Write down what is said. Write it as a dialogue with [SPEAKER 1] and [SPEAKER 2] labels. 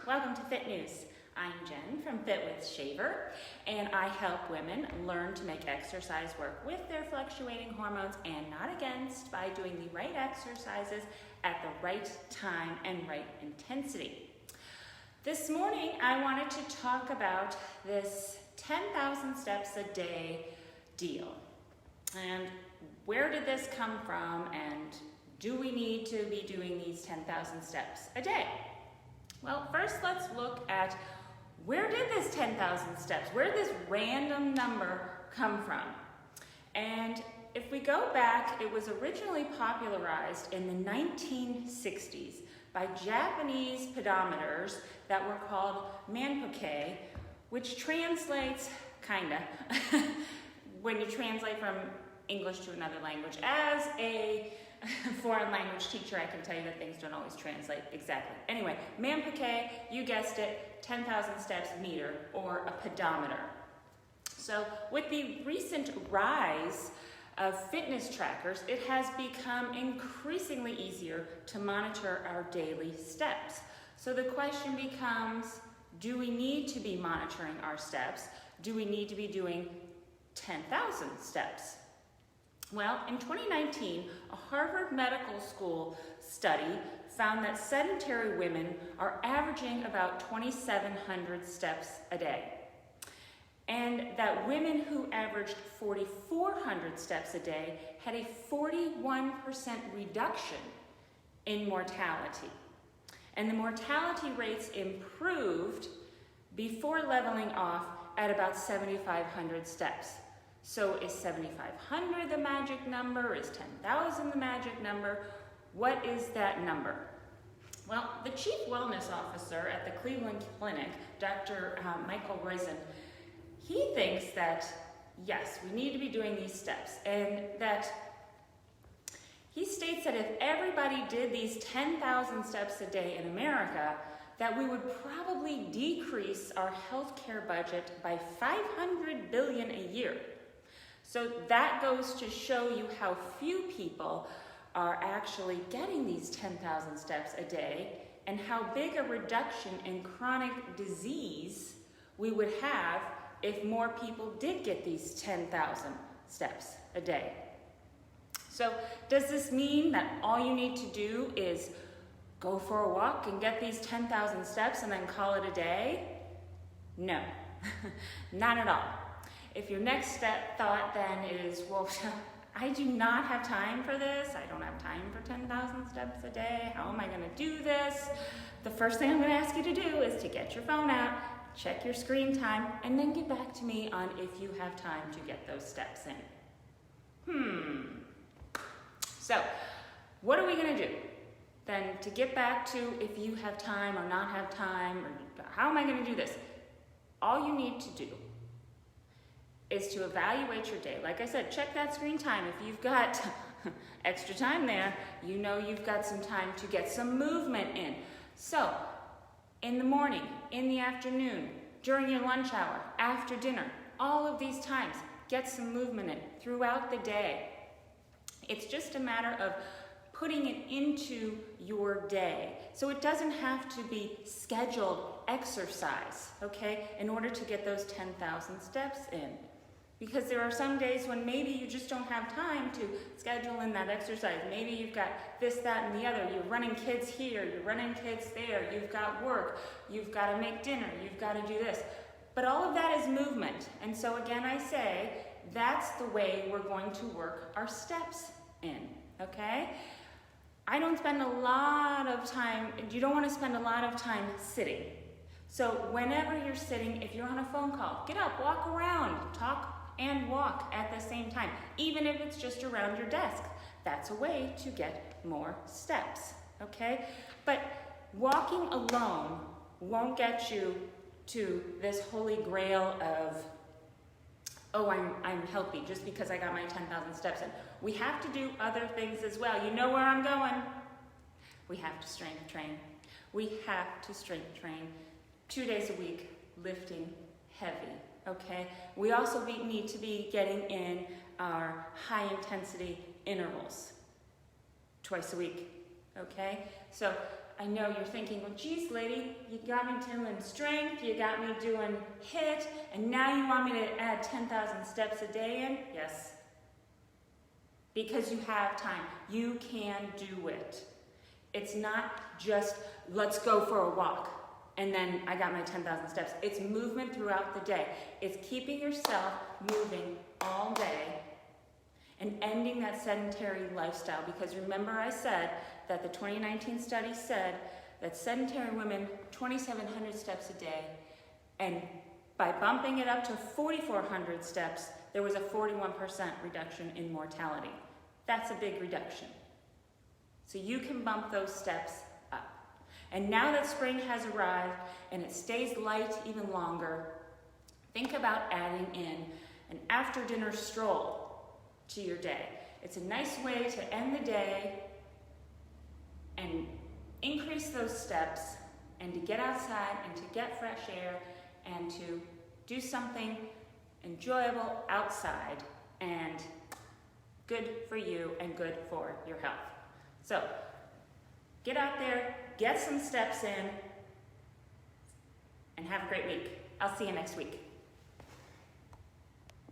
[SPEAKER 1] Welcome to Fit News. I'm Jen from Fit with Shaver, and I help women learn to make exercise work with their fluctuating hormones and not against by doing the right exercises at the right time and right intensity. This morning, I wanted to talk about this 10,000 steps a day deal. And where did this come from, and do we need to be doing these 10,000 steps a day? Well, first let's look at where did this 10,000 steps, where did this random number come from? And if we go back, it was originally popularized in the 1960s by Japanese pedometers that were called manpoke, which translates, kinda, when you translate from English to another language. As a foreign language teacher, I can tell you that things don't always translate exactly. Anyway, manpoke, you guessed it, 10,000 steps meter, or a pedometer. So with the recent rise of fitness trackers, it has become increasingly easier to monitor our daily steps. So the question becomes, do we need to be monitoring our steps? Do we need to be doing 10,000 steps? Well, in 2019, a Harvard Medical School study found that sedentary women are averaging about 2,700 steps a day, and that women who averaged 4,400 steps a day had a 41% reduction in mortality. And the mortality rates improved before leveling off at about 7,500 steps. So is 7,500 the magic number? Is 10,000 the magic number? What is that number? Well, the Chief Wellness Officer at the Cleveland Clinic, Dr. Michael Roizen, he thinks that, yes, we need to be doing these steps, and that he states that if everybody did these 10,000 steps a day in America, that we would probably decrease our healthcare budget by $500 billion a year. So that goes to show you how few people are actually getting these 10,000 steps a day, and how big a reduction in chronic disease we would have if more people did get these 10,000 steps a day. So does this mean that all you need to do is go for a walk and get these 10,000 steps and then call it a day? No, not at all. If your next thought then is, well, I do not have time for this, I don't have time for 10,000 steps a day, how am I gonna do this? The first thing I'm gonna ask you to do is to get your phone out, check your screen time, and then get back to me on if you have time to get those steps in. So, what are we gonna do? Then to get back to if you have time or not have time, or how am I gonna do this? All you need to do is to evaluate your day. Like I said, check that screen time. If you've got extra time there, you know you've got some time to get some movement in. So, in the morning, in the afternoon, during your lunch hour, after dinner, all of these times, get some movement in throughout the day. It's just a matter of putting it into your day. So it doesn't have to be scheduled exercise, okay, in order to get those 10,000 steps in. Because there are some days when maybe you just don't have time to schedule in that exercise. Maybe you've got this, that, and the other. You're running kids here, you're running kids there, you've got work, you've got to make dinner, you've got to do this. But all of that is movement. And so again, I say, that's the way we're going to work our steps in, okay? I don't spend a lot of time, you don't want to spend a lot of time sitting. So whenever you're sitting, if you're on a phone call, get up, walk around, talk and walk at the same time, even if it's just around your desk. That's a way to get more steps, okay? But walking alone won't get you to this holy grail of, oh, I'm healthy just because I got my 10,000 steps in. We have to do other things as well. You know where I'm going. We have to strength train. We have to strength train 2 days a week, lifting heavy. Okay, we also need to be getting in our high intensity intervals twice a week. okay? So I know you're thinking, well, geez, lady, you got me doing strength, you got me doing HIIT, and now you want me to add 10,000 steps a day in? Yes. Because you have time. You can do it. It's not just, let's go for a walk, and then I got my 10,000 steps. It's movement throughout the day. It's keeping yourself moving all day and ending that sedentary lifestyle. Because remember I said that the 2019 study said that sedentary women, 2,700 steps a day, and by bumping it up to 4,400 steps, there was a 41% reduction in mortality. That's a big reduction. So you can bump those steps up. And now that spring has arrived and it stays light even longer, think about adding in an after-dinner stroll to your day. It's a nice way to end the day and increase those steps and to get outside and to get fresh air and to do something enjoyable outside and good for you and good for your health. So get out there, get some steps in, and have a great week. I'll see you next week.